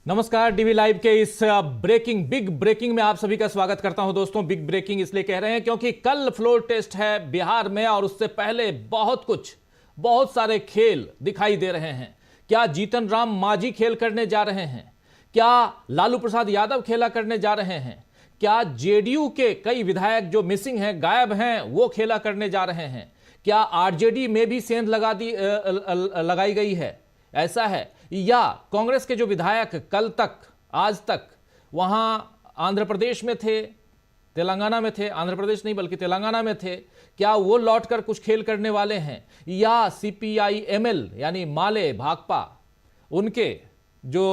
नमस्कार। DV live के इस बिग ब्रेकिंग में आप सभी का स्वागत करता हूं दोस्तों। बिग ब्रेकिंग इसलिए कह रहे हैं क्योंकि कल फ्लोर टेस्ट है बिहार में और उससे पहले बहुत सारे खेल दिखाई दे रहे हैं। क्या जीतन राम मांझी खेल करने जा रहे हैं? क्या लालू प्रसाद यादव खेला करने जा रहे हैं? क्या जेडीयू के कई विधायक जो मिसिंग हैं, गायब हैं, वो खेला करने जा रहे हैं? क्या आरजेडी में भी सेंध लगाई गई है? ऐसा है या कांग्रेस के जो विधायक कल तक आज तक वहां आंध्र प्रदेश में थे, तेलंगाना में थे, आंध्र प्रदेश नहीं बल्कि तेलंगाना में थे, क्या वो लौटकर कुछ खेल करने वाले हैं? या सीपीआई एमएल यानी माले भाकपा उनके जो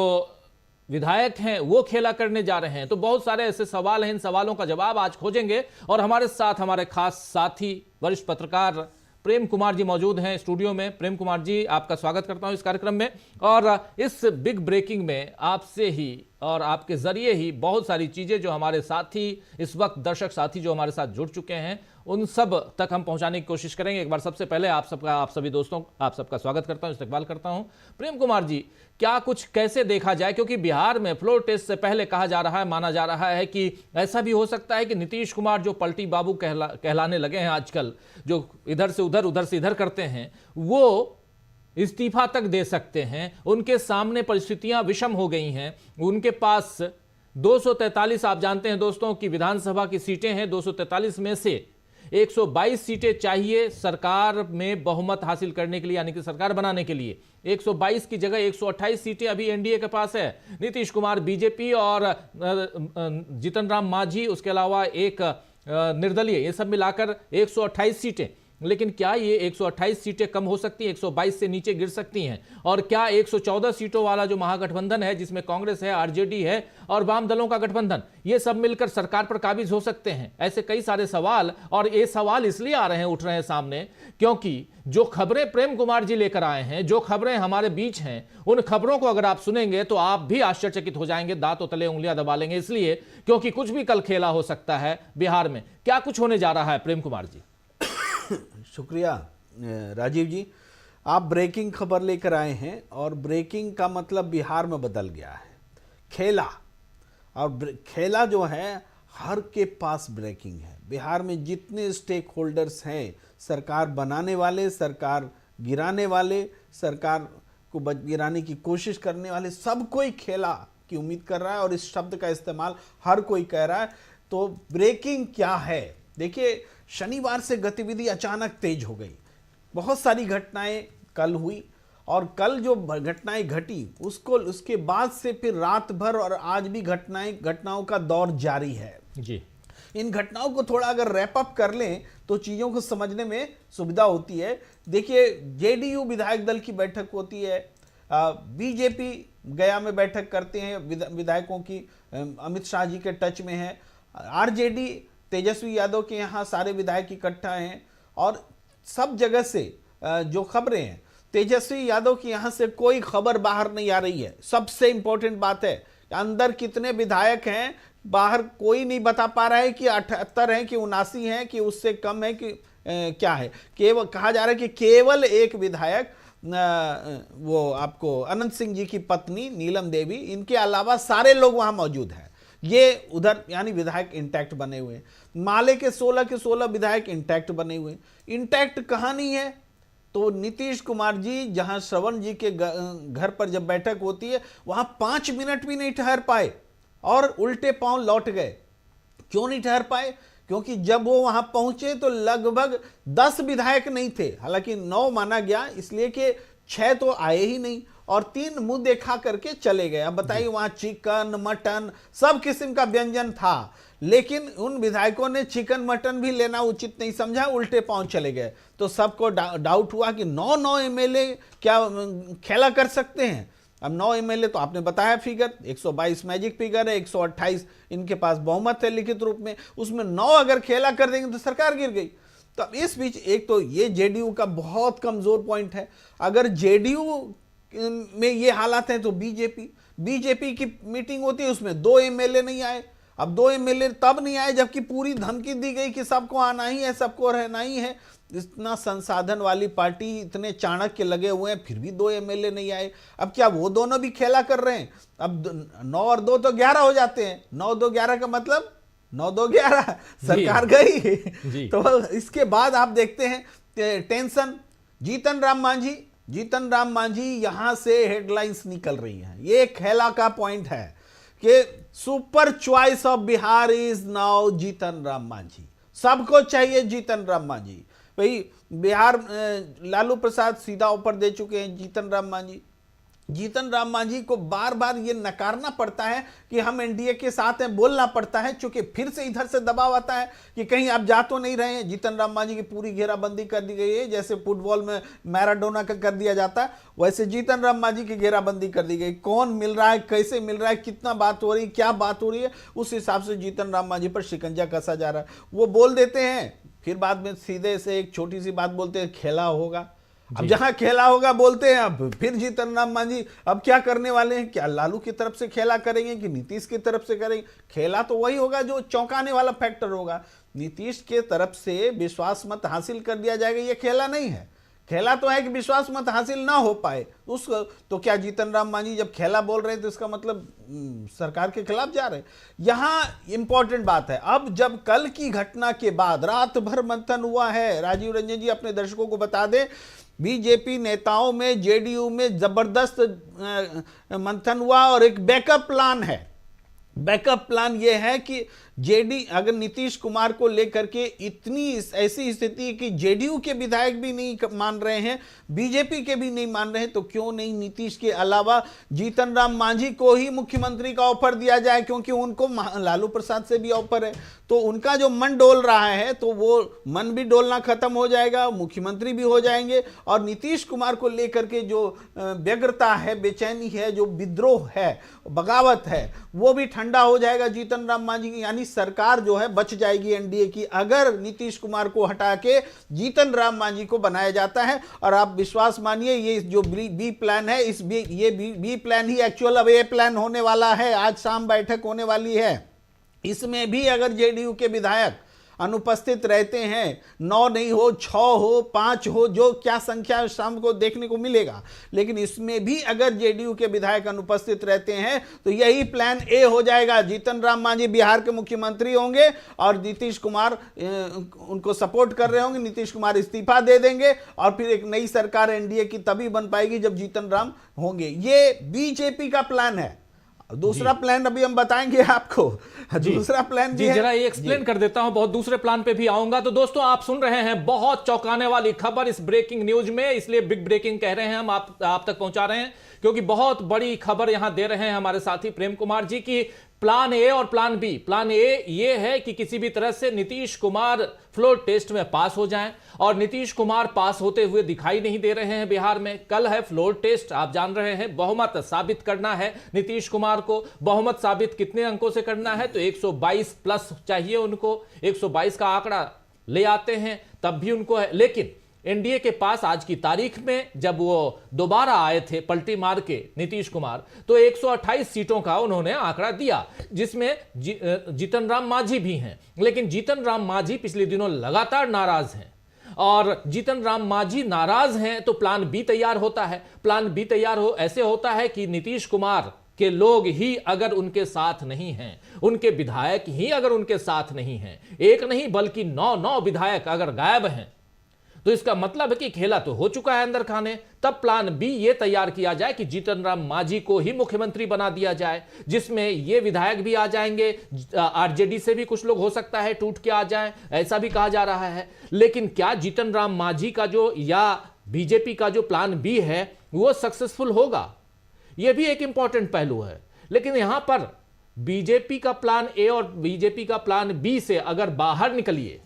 विधायक हैं वो खेला करने जा रहे हैं? तो बहुत सारे ऐसे सवाल हैं। इन सवालों का जवाब आज खोजेंगे और हमारे साथ हमारे खास साथी वरिष्ठ पत्रकार प्रेम कुमार जी मौजूद हैं स्टूडियो में। प्रेम कुमार जी, आपका स्वागत करता हूं इस कार्यक्रम में। और इस बिग ब्रेकिंग में आपसे ही और आपके जरिए ही बहुत सारी चीजें जो हमारे साथी इस वक्त दर्शक साथी जो हमारे साथ जुड़ चुके हैं उन सब तक हम पहुंचाने की कोशिश करेंगे। एक बार सबसे पहले आप सभी दोस्तों आप सबका स्वागत करता हूं, इस्तकबाल करता हूं। प्रेम कुमार जी, क्या कुछ कैसे देखा जाए, क्योंकि बिहार में फ्लोर टेस्ट से पहले कहा जा रहा है, माना जा रहा है कि ऐसा भी हो सकता है कि नीतीश कुमार जो पलटी बाबू कहलाने लगे हैं आजकल, जो इधर से इधर करते हैं, वो इस्तीफा तक दे सकते हैं। उनके सामने परिस्थितियां विषम हो गई हैं। उनके पास 243 आप जानते हैं दोस्तों की विधानसभा की सीटें हैं। 243 में से 122 सीटें चाहिए सरकार में बहुमत हासिल करने के लिए, यानी कि सरकार बनाने के लिए। 122 की जगह 128 सीटें अभी एनडीए के पास है। नीतीश कुमार बीजेपी और जीतन राम मांझी, उसके अलावा एक निर्दलीय, ये सब मिलाकर 128 सीटें। लेकिन क्या ये 128 सीटें कम हो सकती हैं, 122 से नीचे गिर सकती हैं? और क्या 114 सीटों वाला जो महागठबंधन है, जिसमें कांग्रेस है, आरजेडी है और वाम दलों का गठबंधन, ये सब मिलकर सरकार पर काबिज हो सकते हैं? ऐसे कई सारे सवाल, और ये सवाल इसलिए आ रहे हैं, उठ रहे हैं सामने, क्योंकि जो खबरें प्रेम कुमार जी लेकर आए हैं, जो खबरें हमारे बीच हैं, उन खबरों को अगर आप सुनेंगे तो आप भी आश्चर्यचकित हो जाएंगे, दांतों तले उंगलियां दबा लेंगे। इसलिए क्योंकि कुछ भी कल खेला हो सकता है बिहार में। क्या कुछ होने जा रहा है प्रेम कुमार जी? शुक्रिया राजीव जी, आप ब्रेकिंग खबर लेकर आए हैं और ब्रेकिंग का मतलब बिहार में बदल गया है। खेला और खेला जो है हर के पास ब्रेकिंग है। बिहार में जितने स्टेक होल्डर्स हैं, सरकार बनाने वाले, सरकार गिराने वाले, सरकार को गिराने की कोशिश करने वाले, सब कोई खेला की उम्मीद कर रहा है और इस शब्द का इस्तेमाल हर कोई कर रहा है। तो ब्रेकिंग क्या है? देखिए, शनिवार से गतिविधि अचानक तेज हो गई। बहुत सारी घटनाएं कल हुई और कल जो घटनाएं घटी उसके बाद से फिर रात भर और आज भी घटनाओं का दौर जारी है जी। इन घटनाओं को थोड़ा अगर रैप अप कर लें तो चीजों को समझने में सुविधा होती है। देखिए, जेडीयू विधायक दल की बैठक होती है, बीजेपी गया में बैठक करते हैं विधायकों की, अमित शाह जी के टच में है। आरजेडी तेजस्वी यादव के यहाँ सारे विधायक इकट्ठा हैं और सब जगह से जो खबरें हैं, तेजस्वी यादव के यहाँ से कोई खबर बाहर नहीं आ रही है। सबसे इंपॉर्टेंट बात है, अंदर कितने विधायक हैं बाहर कोई नहीं बता पा रहा है कि 78 हैं कि 79 हैं कि उससे कम है कि क्या है। केवल कहा जा रहा है कि केवल एक विधायक, वो आपको अनंत सिंह जी की पत्नी नीलम देवी, इनके अलावा सारे लोग वहां मौजूद हैं। ये उधर यानी विधायक इंटैक्ट बने हुए हैं। माले के 16 के 16 विधायक इंटैक्ट बने हुए हैं। इंटैक्ट कहानी है तो नीतीश कुमार जी जहां श्रवण जी के घर पर जब बैठक होती है वहां 5 मिनट भी नहीं ठहर पाए और उल्टे पांव लौट गए। क्यों नहीं ठहर पाए? क्योंकि जब वो वहां पहुंचे तो लगभग 10 विधायक नहीं थे, हालांकि 9 माना गया इसलिए कि 6 तो आए ही नहीं और 3 मुंह देखा करके चले गए। अब बताइए, वहां चिकन मटन सब किस्म का व्यंजन था, लेकिन उन विधायकों ने चिकन मटन भी लेना उचित नहीं समझा, उल्टे पांव चले गए। तो सबको डाउट हुआ कि 9 एमएलए क्या खेला कर सकते हैं? अब 9 एमएलए तो आपने बताया फिगर, 122 मैजिक फिगर है, 128 इनके पास बहुमत है लिखित रूप में, उसमें 9 अगर खेला कर देंगे तो सरकार गिर गई। तो इस बीच एक तो ये जेडीयू का बहुत कमजोर पॉइंट है। अगर जेडीयू में ये हालात हैं तो बीजेपी की मीटिंग होती है, उसमें 2 एमएलए नहीं आए। अब 2 एमएलए तब नहीं आए जबकि पूरी धमकी दी गई कि सबको आना ही है, सबको रहना ही है। इतना संसाधन वाली पार्टी, इतने चाणक्य लगे हुए हैं, फिर भी 2 एमएलए नहीं आए। अब क्या वो दोनों भी खेला कर रहे हैं? अब 9 और 2 तो 11 हो जाते हैं। 9 2 11 का मतलब 9 2 11 सरकार गई। तो इसके बाद आप देखते हैं टेंशन। जीतन राम मांझी यहां से हेडलाइंस निकल रही हैं। ये खेला का पॉइंट है कि super choice of Bihar is now Jitan Ram Manjhi. सबको चाहिए जीतन राम मांझी। भाई बिहार लालू प्रसाद सीधा ऊपर दे चुके हैं जीतन राम मांझी को बार बार ये नकारना पड़ता है कि हम एनडीए के साथ हैं, बोलना पड़ता है, क्योंकि फिर से इधर से दबाव आता है कि कहीं आप जा तो नहीं रहे हैं। जीतन राम मांझी की पूरी घेराबंदी कर दी गई है, जैसे फुटबॉल में मैराडोना का कर दिया जाता है, वैसे जीतन राम मांझी की घेराबंदी कर दी गई। कौन मिल रहा है, कैसे मिल रहा है, कितना बात हो रही है, क्या बात हो रही है, उस हिसाब से जीतन राम मांझी पर शिकंजा कसा जा रहा है। वो बोल देते हैं, फिर बाद में सीधे से एक छोटी सी बात बोलते हैं, खेला होगा। अब जहां खेला होगा बोलते हैं, अब फिर जीतन राम मांझी अब क्या करने वाले हैं? क्या लालू की तरफ से खेला करेंगे कि नीतीश की तरफ से करेंगे? खेला तो वही होगा जो चौंकाने वाला फैक्टर होगा। नीतीश के तरफ से विश्वास मत हासिल कर दिया जाएगा, ये खेला नहीं है। खेला तो है कि विश्वास मत हासिल ना हो पाए। उस तो क्या जीतन राम मांझी जब खेला बोल रहे हैं तो इसका मतलब सरकार के खिलाफ जा रहे हैं? यहां इंपॉर्टेंट बात है, अब जब कल की घटना के बाद रात भर मंथन हुआ है, राजीव रंजन जी अपने दर्शकों को बता दें, बीजेपी नेताओं में, जेडीयू में जबरदस्त मंथन हुआ और एक बैकअप प्लान है। बैकअप प्लान यह है कि अगर नीतीश कुमार को लेकर के इतनी ऐसी स्थिति कि जेडीयू के विधायक भी नहीं मान रहे हैं, बीजेपी के भी नहीं मान रहे हैं, तो क्यों नहीं नीतीश के अलावा जीतन राम मांझी को ही मुख्यमंत्री का ऑफर दिया जाए, क्योंकि उनको लालू प्रसाद से भी ऑफर है। तो उनका जो मन डोल रहा है, तो वो मन भी डोलना खत्म हो जाएगा, मुख्यमंत्री भी हो जाएंगे, और नीतीश कुमार को लेकर के जो व्यग्रता है, बेचैनी है, जो विद्रोह है, बगावत है, वो भी ठंडा हो जाएगा जीतन राम मांझी की। यानी सरकार जो है बच जाएगी एनडीए की, अगर नीतीश कुमार को हटा के जीतन राम मांझी को बनाया जाता है। और आप विश्वास मानिए, ये जो बी प्लान है, ये बी प्लान ही एक्चुअल अब ए प्लान होने वाला है। आज शाम बैठक होने वाली है, इसमें भी अगर जेडीयू के विधायक अनुपस्थित रहते हैं, 9 नहीं हो, 6 हो, 5 हो, जो क्या संख्या शाम को देखने को मिलेगा, लेकिन इसमें भी अगर जेडीयू के विधायक अनुपस्थित रहते हैं तो यही प्लान ए हो जाएगा। जीतन राम मांझी बिहार के मुख्यमंत्री होंगे और नीतीश कुमार उनको सपोर्ट कर रहे होंगे, नीतीश कुमार इस्तीफा दे देंगे और फिर एक नई सरकार एनडीए की तभी बन पाएगी जब जीतन राम होंगे। ये बीजेपी का प्लान है। दूसरा प्लान अभी हम बताएंगे आपको। दूसरा प्लान जी जरा ये एक्सप्लेन कर देता हूं, बहुत दूसरे प्लान पे भी आऊंगा। तो दोस्तों आप सुन रहे हैं बहुत चौंकाने वाली खबर इस ब्रेकिंग न्यूज में, इसलिए बिग ब्रेकिंग कह रहे हैं हम, आप तक पहुंचा रहे हैं, क्योंकि बहुत बड़ी खबर यहां दे रहे हैं हमारे साथी प्रेम कुमार जी की प्लान ए और प्लान बी। प्लान ए ये है कि किसी भी तरह से नीतीश कुमार फ्लोर टेस्ट में पास हो जाएं, और नीतीश कुमार पास होते हुए दिखाई नहीं दे रहे हैं बिहार में। कल है फ्लोर टेस्ट, आप जान रहे हैं, बहुमत साबित करना है नीतीश कुमार को। बहुमत साबित कितने अंकों से करना है? तो 122 प्लस चाहिए उनको, 122 का आंकड़ा ले आते हैं तब भी उनको है। लेकिन एनडीए के पास आज की तारीख में जब वो दोबारा आए थे पलटी मार के नीतीश कुमार, तो 128 सीटों का उन्होंने आंकड़ा दिया, जिसमें जीतन राम मांझी भी हैं। लेकिन जीतन राम मांझी पिछले दिनों लगातार नाराज हैं, और जीतन राम मांझी नाराज हैं तो प्लान बी तैयार होता है। प्लान बी तैयार ऐसे होता है कि नीतीश कुमार के लोग ही अगर उनके साथ नहीं हैं, उनके विधायक ही अगर उनके साथ नहीं हैं, एक नहीं बल्कि 9 विधायक अगर गायब हैं, तो इसका मतलब है कि खेला तो हो चुका है अंदर खाने। तब प्लान बी ये तैयार किया जाए कि जीतन राम मांझी को ही मुख्यमंत्री बना दिया जाए, जिसमें ये विधायक भी आ जाएंगे, आरजेडी से भी कुछ लोग हो सकता है टूट के आ जाएं, ऐसा भी कहा जा रहा है। लेकिन क्या जीतन राम मांझी का जो या बीजेपी का जो प्लान बी है वो सक्सेसफुल होगा? यह भी एक इंपॉर्टेंट पहलू है। लेकिन यहां पर बीजेपी का प्लान ए और बीजेपी का प्लान बी से अगर बाहर निकलिए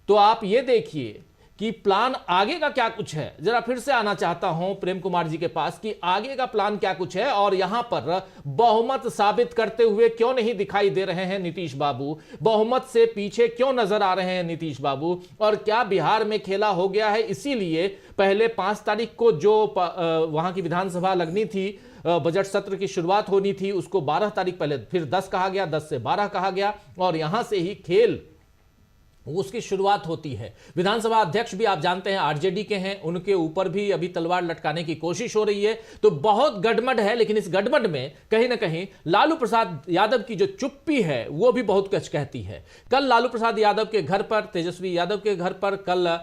तो आप ये देखिए कि प्लान आगे का क्या कुछ है। जरा फिर से आना चाहता हूं प्रेम कुमार जी के पास कि आगे का प्लान क्या कुछ है, और यहां पर बहुमत साबित करते हुए क्यों नहीं दिखाई दे रहे हैं नीतीश बाबू, बहुमत से पीछे क्यों नजर आ रहे हैं नीतीश बाबू, और क्या बिहार में खेला हो गया है? इसीलिए पहले 5 तारीख को जो वहां की विधानसभा लगनी थी, बजट सत्र की शुरुआत होनी थी, उसको 12 तारीख पहले फिर 10 कहा गया, 10 से 12 कहा गया, और यहां से ही खेल उसकी शुरुआत होती है। विधानसभा अध्यक्ष भी आप जानते हैं आरजेडी के हैं, उनके ऊपर भी अभी तलवार लटकाने की कोशिश हो रही है। तो बहुत गड़बड़ है, लेकिन इस गड़बड़ में कहीं ना कहीं लालू प्रसाद यादव की जो चुप्पी है वो भी बहुत कुछ कहती है। कल लालू प्रसाद यादव के घर पर, तेजस्वी यादव के घर पर कल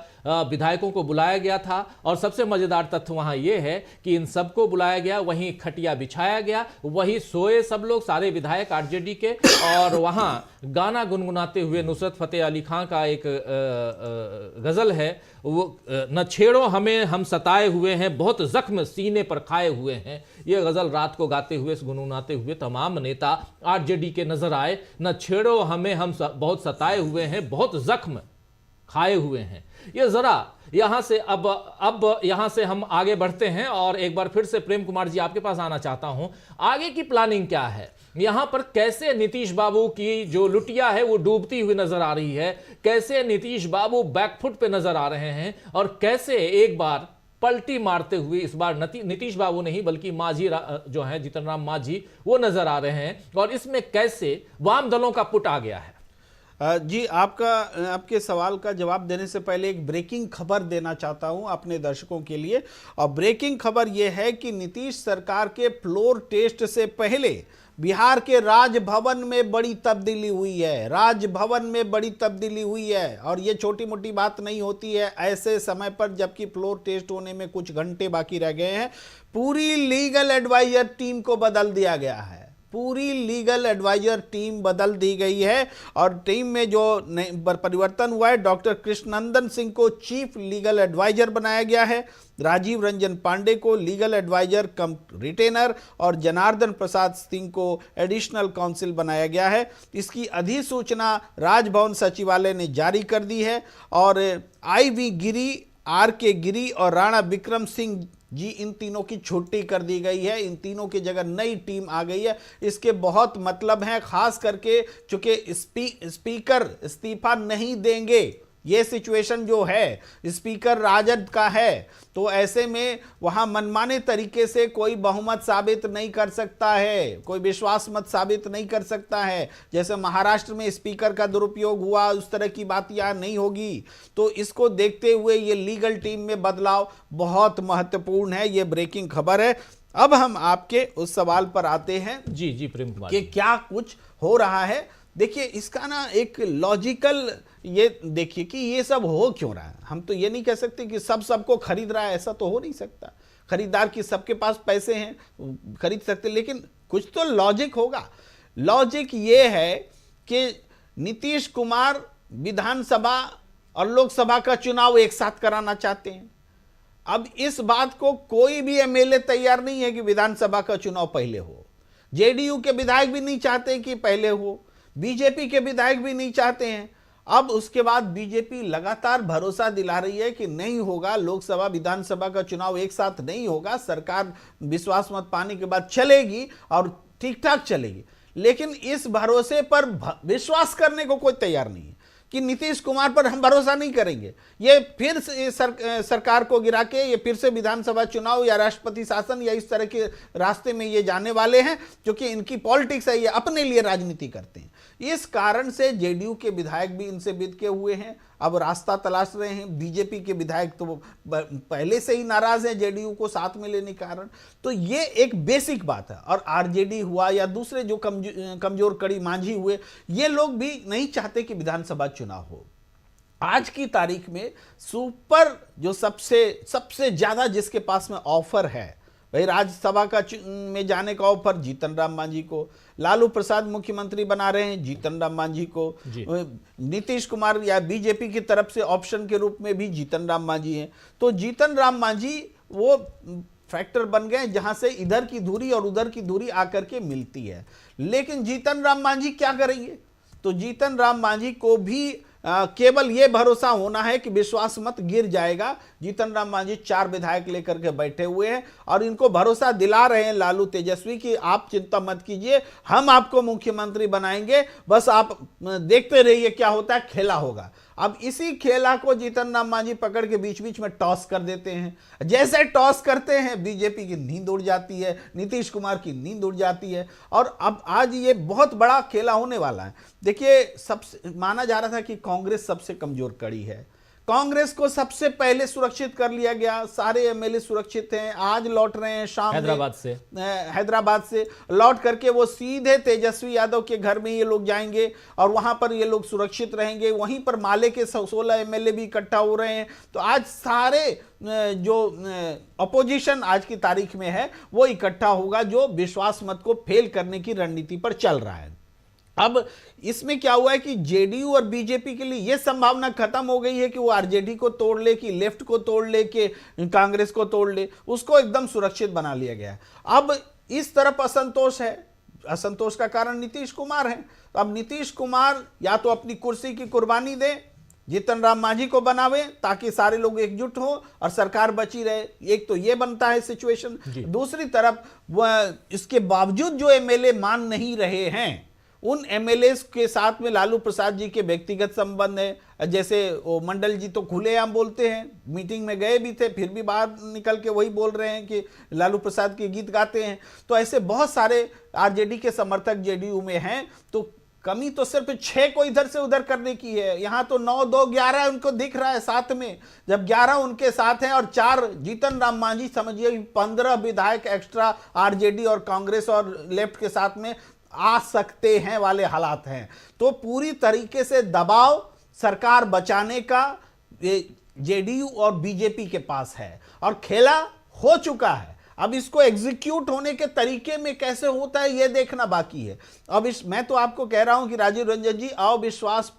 विधायकों को बुलाया गया था और सबसे मजेदार तथ्य वहां यह है कि इन सबको बुलाया गया, वहीं खटिया बिछाया गया, वहीं सोए सब लोग, सारे विधायक आरजेडी के, और वहां गाना गुनगुनाते हुए नुसरत फतेह अली खां का एक गजल है, वो न छेड़ो हमें हम सताए हुए हैं, बहुत जख्म सीने पर खाए हुए हैं। ये गजल रात को गाते हुए, गुनगुनाते हुए तमाम नेता आरजेडी के नजर आए। न छेड़ो हमें हम बहुत सताए हुए हैं, बहुत जख्म खाए हुए हैं। ये जरा यहां से अब यहां से हम आगे बढ़ते हैं और एक बार फिर से प्रेम कुमार जी आपके पास आना चाहता हूं। आगे की प्लानिंग क्या है? यहां पर कैसे नीतीश बाबू की जो लुटिया है वो डूबती हुई नजर आ रही है, कैसे नीतीश बाबू बैकफुट पे नजर आ रहे हैं, और कैसे एक बार पलटी मारते हुए इस बार नीतीश बाबू नहीं बल्कि मांझी जो है जीतन राम मांझी वो नजर आ रहे हैं, और इसमें कैसे वाम दलों का पुट आ गया है। जी, आपके सवाल का जवाब देने से पहले एक ब्रेकिंग खबर देना चाहता हूं अपने दर्शकों के लिए। और ब्रेकिंग खबर यह है कि नीतीश सरकार के फ्लोर टेस्ट से पहले बिहार के राजभवन में बड़ी तब्दीली हुई है। राजभवन में बड़ी तब्दीली हुई है, और ये छोटी मोटी बात नहीं होती है ऐसे समय पर जबकि फ्लोर टेस्ट होने में कुछ घंटे बाकी रह गए हैं। पूरी लीगल एडवाइजर टीम को बदल दिया गया है, पूरी लीगल एडवाइजर टीम बदल दी गई है, और टीम में जो परिवर्तन हुआ है, डॉक्टर कृष्णनंदन सिंह को चीफ लीगल एडवाइजर बनाया गया है, राजीव रंजन पांडे को लीगल एडवाइजर कम रिटेनर, और जनार्दन प्रसाद सिंह को एडिशनल काउंसिल बनाया गया है। इसकी अधिसूचना राजभवन सचिवालय ने जारी कर दी है, और IV गिरी, RK गिरी और राणा विक्रम सिंह जी, इन तीनों की छुट्टी कर दी गई है। इन तीनों की जगह नई टीम आ गई है। इसके बहुत मतलब हैं, खास करके चूंकि स्पीकर इस्तीफा नहीं देंगे, ये सिचुएशन जो है स्पीकर राजद का है, तो ऐसे में वहां मनमाने तरीके से कोई बहुमत साबित नहीं कर सकता है, कोई विश्वास मत साबित नहीं कर सकता है। जैसे महाराष्ट्र में स्पीकर का दुरुपयोग हुआ, उस तरह की बात यहाँ नहीं होगी। तो इसको देखते हुए ये लीगल टीम में बदलाव बहुत महत्वपूर्ण है। ये ब्रेकिंग खबर है। अब हम आपके उस सवाल पर आते हैं जी प्रेम कुमार, कि क्या कुछ हो रहा है। देखिए, इसका ना एक लॉजिकल ये देखिए कि ये सब हो क्यों रहा है। हम तो ये नहीं कह सकते कि सबको खरीद रहा है, ऐसा तो हो नहीं सकता। खरीदार की सबके पास पैसे हैं, खरीद सकते, लेकिन कुछ तो लॉजिक होगा। लॉजिक ये है कि नीतीश कुमार विधानसभा और लोकसभा का चुनाव एक साथ कराना चाहते हैं। अब इस बात को कोई भी MLA तैयार नहीं है कि विधानसभा का चुनाव पहले हो। JDU के विधायक भी नहीं चाहते कि पहले हो, BJP के विधायक भी नहीं चाहते हैं। अब उसके बाद BJP लगातार भरोसा दिला रही है कि नहीं होगा, लोकसभा विधानसभा का चुनाव एक साथ नहीं होगा, सरकार विश्वास मत पाने के बाद चलेगी और ठीक ठाक चलेगी। लेकिन इस भरोसे पर विश्वास करने को कोई तैयार नहीं है कि नीतीश कुमार पर हम भरोसा नहीं करेंगे। ये फिर से सरकार को गिरा के ये फिर से विधानसभा चुनाव या राष्ट्रपति शासन या इस तरह के रास्ते में ये जाने वाले हैं, क्योंकि इनकी पॉलिटिक्स है, ये अपने लिए राजनीति करते हैं। इस कारण से JDU के विधायक भी इनसे बिदके हुए हैं, अब रास्ता तलाश रहे हैं। BJP के विधायक तो पहले से ही नाराज हैं JDU को साथ में लेने के कारण। तो ये एक बेसिक बात है। और RJD हुआ या दूसरे जो कमजोर कड़ी मांझी हुए, ये लोग भी नहीं चाहते कि विधानसभा चुनाव हो। आज की तारीख में सुपर जो सबसे ज्यादा जिसके पास में ऑफर है, भाई राज्यसभा का में जाने का ऑफर जीतन राम मांझी को, लालू प्रसाद मुख्यमंत्री बना रहे हैं जीतन राम मांझी को, नीतीश कुमार या BJP की तरफ से ऑप्शन के रूप में भी जीतन राम मांझी हैं। तो जीतन राम मांझी वो फैक्टर बन गए जहां से इधर की दूरी और उधर की दूरी आकर के मिलती है। लेकिन जीतन राम मांझी क्या करेंगे? तो जीतन राम मांझी को भी केवल ये भरोसा होना है कि विश्वास मत गिर जाएगा। जीतन राम मांझी 4 विधायक लेकर के बैठे हुए हैं और इनको भरोसा दिला रहे हैं लालू तेजस्वी कि आप चिंता मत कीजिए, हम आपको मुख्यमंत्री बनाएंगे, बस आप देखते रहिए क्या होता है, खेला होगा। अब इसी खेला को जीतन राम मांझी पकड़ के बीच बीच में टॉस कर देते हैं। जैसे टॉस करते हैं बीजेपी की नींद उड़ जाती है, नीतीश कुमार की नींद उड़ जाती है और अब आज ये बहुत बड़ा खेला होने वाला है। देखिए, सबसे माना जा रहा था कि कांग्रेस सबसे कमजोर कड़ी है, कांग्रेस को सबसे पहले सुरक्षित कर लिया गया, सारे एमएलए सुरक्षित हैं, आज लौट रहे हैं शाम हैदराबाद से लौट करके वो सीधे तेजस्वी यादव के घर में ये लोग जाएंगे और वहां पर ये लोग सुरक्षित रहेंगे। वहीं पर माले के 16 एमएलए भी इकट्ठा हो रहे हैं। तो आज सारे जो अपोजिशन आज की तारीख में है वो इकट्ठा होगा, जो विश्वास मत को फेल करने की रणनीति पर चल रहा है। अब इसमें क्या हुआ है कि जेडीयू और बीजेपी के लिए यह संभावना खत्म हो गई है कि वो आरजेडी को तोड़ ले, कि लेफ्ट को तोड़ ले, कि कांग्रेस को तोड़ ले, उसको एकदम सुरक्षित बना लिया गया है। अब इस तरफ असंतोष है, असंतोष का कारण नीतीश कुमार है। तो अब नीतीश कुमार या तो अपनी कुर्सी की कुर्बानी दे, जीतन राम मांझी को बनावे ताकि सारे लोग एकजुट हो और सरकार बची रहे। एक तो ये बनता है सिचुएशन। दूसरी तरफ इसके बावजूद जो एमएलए मान नहीं रहे हैं, उन एमएलए के साथ में लालू प्रसाद जी के व्यक्तिगत संबंध है। जैसे वो मंडल जी तो खुलेआम बोलते हैं, मीटिंग में गए भी थे, फिर भी बाहर निकल के वही बोल रहे हैं कि लालू प्रसाद के गीत गाते हैं। तो ऐसे बहुत सारे आरजेडी के समर्थक जेडीयू में हैं। तो कमी तो सिर्फ 6 को इधर से उधर करने की है। यहाँ तो 9, 2, 11 उनको दिख रहा है साथ में। जब 11 उनके साथ हैं और 4 जीतन राम मांझी, समझिए 15 विधायक एक्स्ट्रा आरजेडी और कांग्रेस और लेफ्ट के साथ में आ सकते हैं वाले हालात हैं। तो पूरी तरीके से दबाव सरकार बचाने का जेडीयू और बीजेपी के पास है और खेला हो चुका है। अब इसको एग्जीक्यूट होने के तरीके में कैसे होता है ये देखना बाकी है। अब मैं तो आपको कह रहा हूं कि राजीव रंजन जी, विश्वास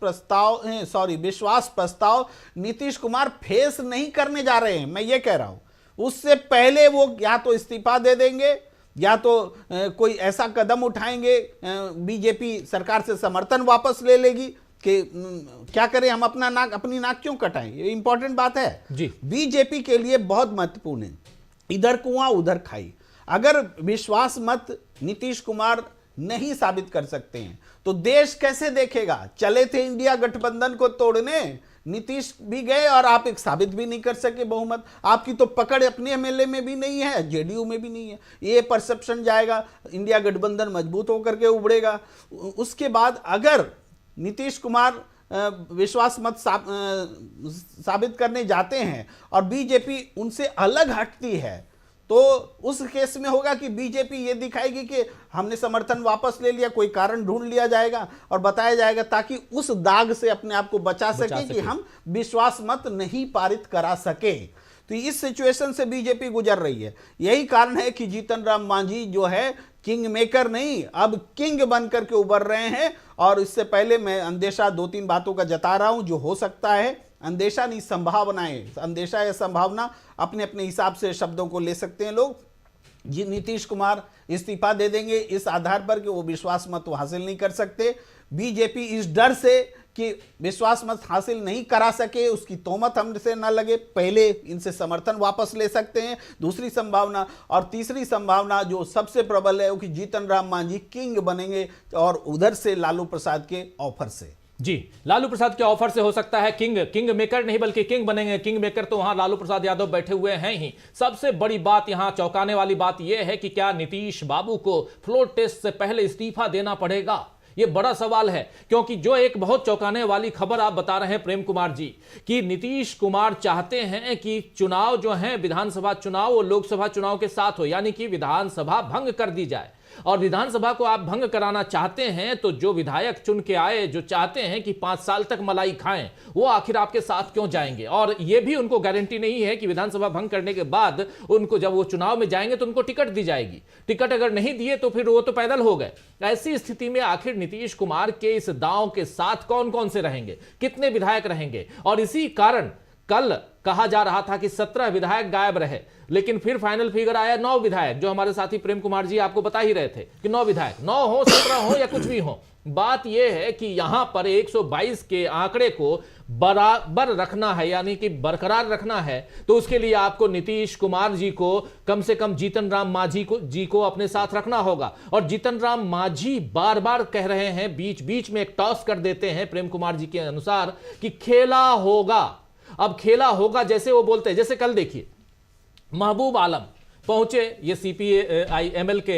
प्रस्ताव नीतीश कुमार फेस नहीं करने जा रहे हैं। मैं ये कह रहा हूं उससे पहले वो या तो इस्तीफा दे देंगे या तो कोई ऐसा कदम उठाएंगे, बीजेपी सरकार से समर्थन वापस ले लेगी कि क्या करें, हम अपनी नाक क्यों कटाएं। ये इंपॉर्टेंट बात है जी। बीजेपी के लिए बहुत महत्वपूर्ण है, इधर कुआं उधर खाई। अगर विश्वास मत नीतीश कुमार नहीं साबित कर सकते हैं तो देश कैसे देखेगा। चले थे इंडिया गठबंधन को तोड़ने, नीतीश भी गए और आप एक साबित भी नहीं कर सके बहुमत। आपकी तो पकड़ अपने एमएलए में भी नहीं है, जेडीयू में भी नहीं है। ये परसेप्शन जाएगा, इंडिया गठबंधन मजबूत होकर के उभरेगा। उसके बाद अगर नीतीश कुमार विश्वास मत साबित करने जाते हैं और बीजेपी उनसे अलग हटती है, तो उस केस में होगा कि बीजेपी ये दिखाएगी कि हमने समर्थन वापस ले लिया, कोई कारण ढूंढ लिया जाएगा और बताया जाएगा ताकि उस दाग से अपने आप को बचा सके कि हम विश्वास मत नहीं पारित करा सके। तो इस सिचुएशन से बीजेपी गुजर रही है। यही कारण है कि जीतन राम मांझी जो है किंग मेकर नहीं, अब किंग बनकर के उभर रहे हैं। और इससे पहले मैं अंदेशा 2-3 बातों का जता रहा हूं जो हो सकता है। अंदेशा नहीं, संभावनाएं। अंदेशा या संभावना अपने अपने हिसाब से शब्दों को ले सकते हैं लोग। जी, नीतीश कुमार इस्तीफा दे देंगे इस आधार पर कि वो विश्वास मत हासिल नहीं कर सकते। बीजेपी इस डर से कि विश्वास मत हासिल नहीं करा सके उसकी तोहमत हमसे न लगे, पहले इनसे समर्थन वापस ले सकते हैं, दूसरी संभावना। और तीसरी संभावना जो सबसे प्रबल है वो कि जीतन राम मांझी किंग बनेंगे और उधर से लालू प्रसाद के ऑफर से। जी, लालू प्रसाद के ऑफर से हो सकता है किंग मेकर नहीं बल्कि किंग बनेंगे। किंग मेकर तो वहां लालू प्रसाद यादव बैठे हुए हैं ही। सबसे बड़ी बात यहां चौंकाने वाली बात यह है कि क्या नीतीश बाबू को फ्लोर टेस्ट से पहले इस्तीफा देना पड़ेगा, यह बड़ा सवाल है। क्योंकि जो एक बहुत चौंकाने वाली खबर आप बता रहे हैं प्रेम कुमार जी, कि नीतीश कुमार चाहते हैं कि चुनाव जो है विधानसभा चुनाव वो लोकसभा चुनाव के साथ हो, यानी कि विधानसभा भंग कर दी जाए। और विधानसभा को आप भंग कराना चाहते हैं तो जो विधायक चुन के आए, जो चाहते हैं कि 5 साल तक मलाई खाएं, वो आखिर आपके साथ क्यों जाएंगे। और यह भी उनको गारंटी नहीं है कि विधानसभा भंग करने के बाद उनको जब वो चुनाव में जाएंगे तो उनको टिकट दी जाएगी। टिकट अगर नहीं दिए तो फिर वो तो पैदल हो गए। ऐसी स्थिति में आखिर नीतीश कुमार के इस दांव के साथ कौन कौन से रहेंगे, कितने विधायक रहेंगे। और इसी कारण कल कहा जा रहा था कि 17 विधायक गायब रहे, लेकिन फिर फाइनल फिगर आया 9 विधायक, जो हमारे साथी प्रेम कुमार जी आपको बता ही रहे थे कि 9 विधायक, 9 हो 17 हो या कुछ भी हो, बात यह है कि यहां पर 122 के आंकड़े को बराबर रखना है, यानी कि बरकरार रखना है, तो उसके लिए आपको नीतीश कुमार जी को कम से कम जीतन राम मांझी को अपने साथ रखना होगा। और जीतन राम मांझी बार बार कह रहे हैं, बीच बीच में एक टॉस कर देते हैं प्रेम कुमार जी के अनुसार कि खेला होगा। अब खेला होगा जैसे वो बोलते हैं, जैसे कल देखिए महबूब आलम पहुंचे, ये CPI-ML के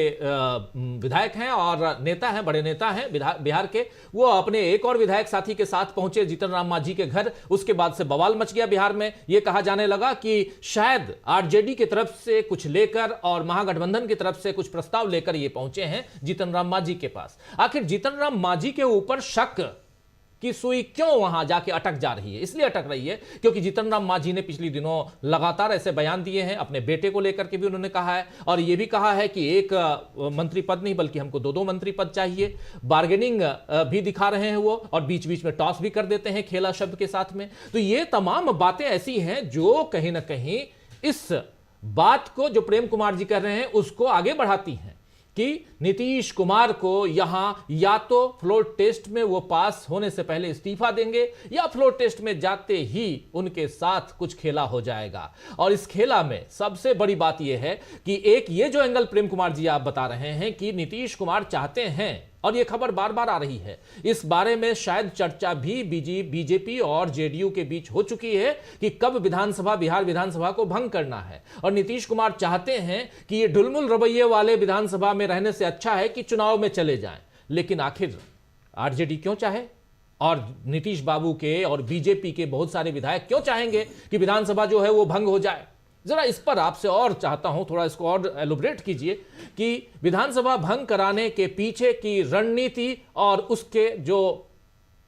विधायक हैं और नेता हैं, बड़े नेता हैं बिहार के, वो अपने एक और विधायक साथी के साथ पहुंचे जीतन राम मांझी के घर। उसके बाद से बवाल मच गया बिहार में। ये कहा जाने लगा कि शायद आरजेडी की तरफ से कुछ लेकर और महागठबंधन की तरफ से कुछ प्रस्ताव लेकर ये पहुंचे हैं जीतन राम मांझी के पास। आखिर जीतन राम मांझी के ऊपर शक कि सुई क्यों वहां जाके अटक जा रही है? इसलिए अटक रही है क्योंकि जीतन राम मांझी ने पिछले दिनों लगातार ऐसे बयान दिए हैं, अपने बेटे को लेकर के भी उन्होंने कहा है, और यह भी कहा है कि एक मंत्री पद नहीं बल्कि हमको 2 मंत्री पद चाहिए। बार्गेनिंग भी दिखा रहे हैं वो, और बीच बीच में टॉस भी कर देते हैं खेला शब्द के साथ में। तो ये तमाम बातें ऐसी हैं जो कहीं ना कहीं इस बात को जो प्रेम कुमार जी कर रहे हैं उसको आगे बढ़ाती हैं कि नीतीश कुमार को यहां या तो फ्लोर टेस्ट में वो पास होने से पहले इस्तीफा देंगे, या फ्लोर टेस्ट में जाते ही उनके साथ कुछ खेला हो जाएगा। और इस खेला में सबसे बड़ी बात यह है कि एक ये जो एंगल प्रेम कुमार जी आप बता रहे हैं कि नीतीश कुमार चाहते हैं, और ये खबर बार बार आ रही है, इस बारे में शायद चर्चा भी बीजेपी और जेडीयू के बीच हो चुकी है कि कब बिहार विधानसभा को भंग करना है। और नीतीश कुमार चाहते हैं कि ये ढुलमुल रवैये वाले विधानसभा में रहने से अच्छा है कि चुनाव में चले जाएं। लेकिन आखिर आरजेडी क्यों चाहे, और नीतीश बाबू के और बीजेपी के बहुत सारे विधायक क्यों चाहेंगे कि विधानसभा जो है वो भंग हो जाए? जरा इस पर आपसे और चाहता हूं, थोड़ा इसको और एलोबरेट कीजिए कि विधानसभा भंग कराने के पीछे की रणनीति और उसके जो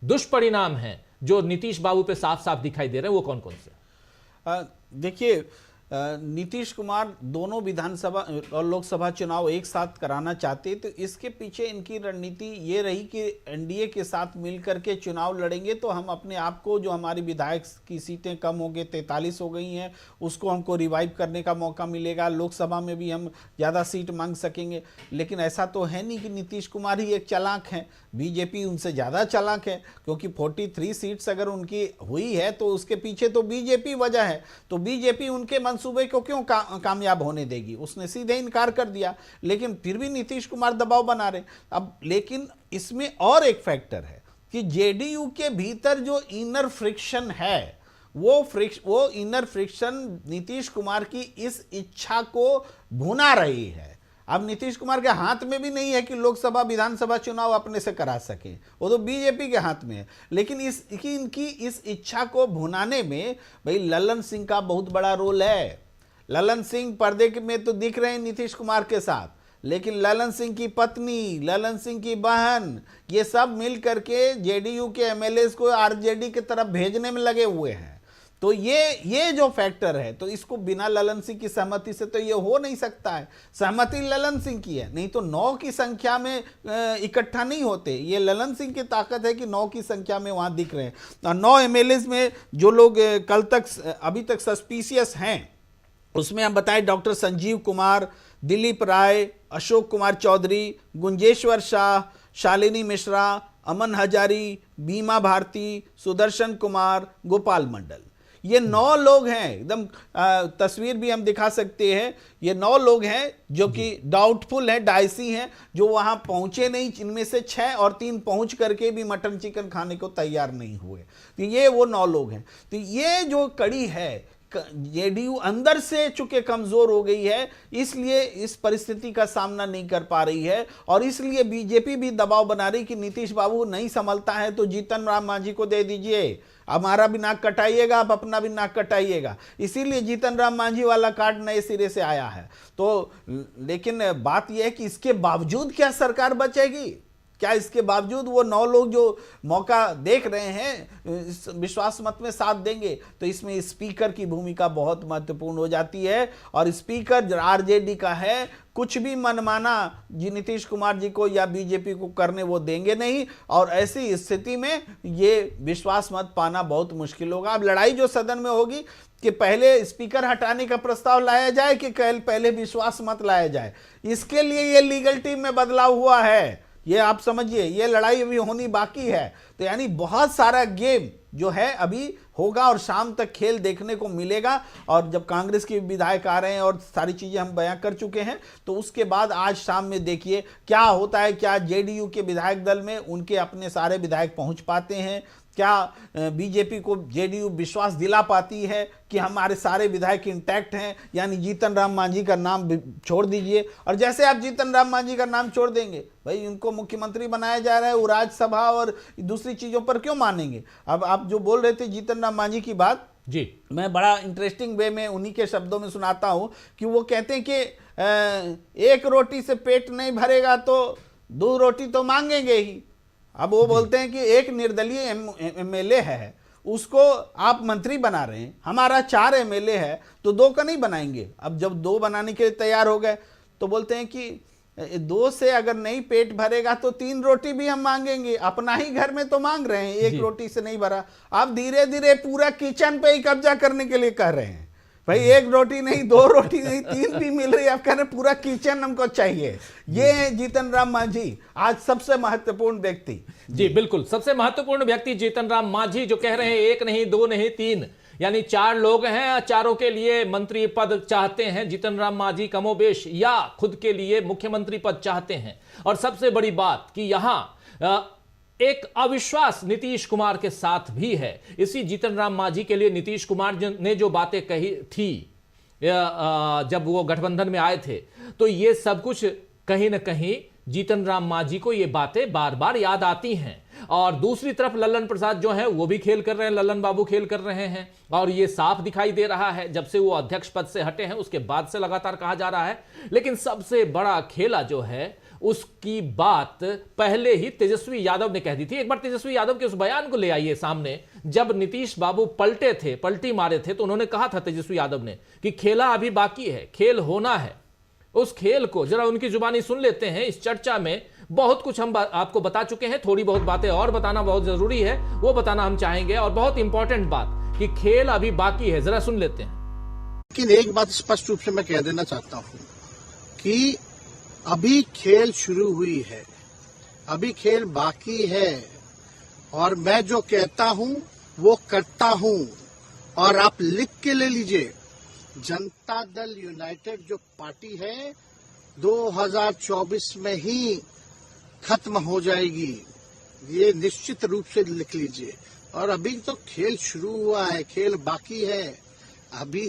दुष्परिणाम हैं जो नीतीश बाबू पे साफ साफ दिखाई दे रहे हैं, वो कौन कौन से? देखिए, नीतीश कुमार दोनों विधानसभा और लोकसभा चुनाव एक साथ कराना चाहते, तो इसके पीछे इनकी रणनीति ये रही कि एनडीए के साथ मिलकर के चुनाव लड़ेंगे तो हम अपने आप को, जो हमारी विधायक की सीटें कम हो गई, 43 हो गई हैं, उसको हमको रिवाइव करने का मौका मिलेगा, लोकसभा में भी हम ज़्यादा सीट मांग सकेंगे। लेकिन ऐसा तो है नहीं कि नीतीश कुमार ही एक चालाक हैं, बीजेपी उनसे ज़्यादा चालाक है, क्योंकि 43 सीट्स अगर उनकी हुई है तो उसके पीछे तो बीजेपी वजह है। तो बीजेपी उनके मंसूबे को क्यों कामयाब होने देगी? उसने सीधे इनकार कर दिया, लेकिन फिर भी नीतीश कुमार दबाव बना रहे। अब लेकिन इसमें और एक फैक्टर है कि जेडीयू के भीतर जो इनर फ्रिक्शन है, वो इनर फ्रिक्शन नीतीश कुमार की इस इच्छा को भुना रही है। अब नीतीश कुमार के हाथ में भी नहीं है कि लोकसभा विधानसभा चुनाव अपने से करा सके, वो तो बीजेपी के हाथ में है। लेकिन इनकी इस इच्छा को भुनाने में भाई ललन सिंह का बहुत बड़ा रोल है। ललन सिंह पर्दे में तो दिख रहे हैं नीतीश कुमार के साथ, लेकिन ललन सिंह की पत्नी, ललन सिंह की बहन, ये सब मिल करके जेडीयू के एमएलए को आरजेडी की तरफ भेजने में लगे हुए हैं। तो ये जो फैक्टर है, तो इसको बिना ललन सिंह की सहमति से तो ये हो नहीं सकता है। सहमति ललन सिंह की है, नहीं तो 9 की संख्या में इकट्ठा नहीं होते। ये ललन सिंह की ताकत है कि 9 की संख्या में वहां दिख रहे हैं। और 9 एमएलए में जो लोग कल तक अभी तक सस्पिशियस हैं, उसमें हम बताएं डॉक्टर संजीव कुमार, दिलीप राय, अशोक कुमार चौधरी, गुंजेश्वर शाह, शालिनी मिश्रा, अमन हजारी, बीमा भारती, सुदर्शन कुमार, गोपाल मंडल, ये 9 लोग हैं। एकदम तस्वीर भी हम दिखा सकते हैं। ये 9 लोग हैं जो कि डाउटफुल हैं, डायसी हैं, जो वहां पहुंचे नहीं। इनमें से 6 और 3 पहुंच करके भी मटन चिकन खाने को तैयार नहीं हुए। तो ये वो 9 लोग हैं। तो ये जो कड़ी है, जेडीयू अंदर से चूंकि कमजोर हो गई है, इसलिए इस परिस्थिति का सामना नहीं कर पा रही है। और इसलिए बीजेपी भी दबाव बना रही कि नीतीश बाबू नहीं संभलता है तो जीतन राम मांझी को दे दीजिए, हमारा भी नाक कटाइएगा, आप अपना भी नाक कटाइएगा। इसीलिए जीतन राम मांझी वाला कार्ड नए सिरे से आया है। तो लेकिन बात यह है कि इसके बावजूद क्या सरकार बचेगी? क्या इसके बावजूद वो 9 लोग जो मौका देख रहे हैं इस विश्वास मत में साथ देंगे? तो इसमें स्पीकर की भूमिका बहुत महत्वपूर्ण हो जाती है, और स्पीकर आरजेडी का है, कुछ भी मनमाना जी नीतीश कुमार जी को या बीजेपी को करने वो देंगे नहीं, और ऐसी स्थिति में ये विश्वास मत पाना बहुत मुश्किल होगा। अब लड़ाई जो सदन में होगी कि पहले स्पीकर हटाने का प्रस्ताव लाया जाए कि पहले विश्वास मत लाया जाए, इसके लिए ये लीगल टीम में बदलाव हुआ है, ये आप समझिए, ये लड़ाई अभी होनी बाकी है। तो यानी बहुत सारा गेम जो है अभी होगा और शाम तक खेल देखने को मिलेगा। और जब कांग्रेस के विधायक आ रहे हैं और सारी चीजें हम बयां कर चुके हैं, तो उसके बाद आज शाम में देखिए क्या होता है। क्या जेडीयू के विधायक दल में उनके अपने सारे विधायक पहुंच पाते हैं? क्या बीजेपी को जेडीयू विश्वास दिला पाती है कि हमारे सारे विधायक इंटैक्ट हैं? यानी जीतन राम मांझी का नाम छोड़ दीजिए, और जैसे आप जीतन राम मांझी का नाम छोड़ देंगे, भाई उनको मुख्यमंत्री बनाया जा रहा है, वो राज्यसभा और दूसरी चीजों पर क्यों मानेंगे? अब आप जो बोल रहे थे जीतन राम मांझी की बात जी, मैं बड़ा इंटरेस्टिंग वे में उन्हीं के शब्दों में सुनाता हूं कि वो कहते हैं कि एक रोटी से पेट नहीं भरेगा तो 2 रोटी तो मांगेंगे ही। अब वो बोलते हैं कि एक निर्दलीय एमएलए है, उसको आप मंत्री बना रहे हैं, हमारा 4 एमएलए है तो 2 का नहीं बनाएंगे। अब जब 2 बनाने के लिए तैयार हो गए तो बोलते हैं कि 2 से अगर नहीं पेट भरेगा तो 3 रोटी भी हम मांगेंगे। अपना ही घर में तो मांग रहे हैं, एक रोटी से नहीं भरा, आप धीरे धीरे पूरा किचन पे ही कब्जा करने के लिए कर रहे हैं। भाई 1 रोटी नहीं, 2 रोटी नहीं, 3 भी मिल रही है, आप कह रहे हैं पूरा किचन हमको चाहिए। ये है जीतन राम मांझी, आज सबसे महत्वपूर्ण व्यक्ति। जी बिल्कुल, सबसे महत्वपूर्ण व्यक्ति जीतन राम मांझी, जो कह रहे हैं 1 नहीं, 2 नहीं, 3 यानी 4 लोग हैं, चारों के लिए मंत्री पद चाहते हैं जीतन राम मांझी कमोबेश, या खुद के लिए मुख्यमंत्री पद चाहते हैं। और सबसे बड़ी बात कि यहां एक अविश्वास नीतीश कुमार के साथ भी है। इसी जीतन राम मांझी के लिए नीतीश कुमार ने जो बातें कही थी जब वो गठबंधन में आए थे, तो ये सब कुछ कहीं ना कहीं जीतन राम मांझी को ये बातें बार बार याद आती हैं। और दूसरी तरफ लल्लन प्रसाद जो है वो भी खेल कर रहे हैं, लल्लन बाबू खेल कर रहे हैं, और ये साफ दिखाई दे रहा है जब से वो अध्यक्ष पद से हटे हैं उसके बाद से लगातार कहा जा रहा है। लेकिन सबसे बड़ा खेला जो है उसकी बात पहले ही तेजस्वी यादव ने कह दी थी। एक बार तेजस्वी यादव के उस बयान को ले आइए सामने, जब नीतीश बाबू पलटी मारे थे तो उन्होंने कहा था तेजस्वी यादव ने कि खेला अभी बाकी है, खेल होना है। उस खेल को जरा उनकी जुबानी सुन लेते हैं। इस चर्चा में बहुत कुछ हम आपको बता चुके हैं, थोड़ी बहुत बातें और बताना बहुत जरूरी है, वो बताना हम चाहेंगे। और बहुत इंपॉर्टेंट बात कि खेल अभी बाकी है, जरा सुन लेते हैं। लेकिन एक बात स्पष्ट रूप से मैं कह देना चाहता हूं कि अभी खेल शुरू हुई है, अभी खेल बाकी है, और मैं जो कहता हूं वो करता हूं। और आप लिख के ले लीजिए, जनता दल यूनाइटेड जो पार्टी है 2024 में ही खत्म हो जाएगी, ये निश्चित रूप से लिख लीजिए। और अभी तो खेल शुरू हुआ है, खेल बाकी है। अभी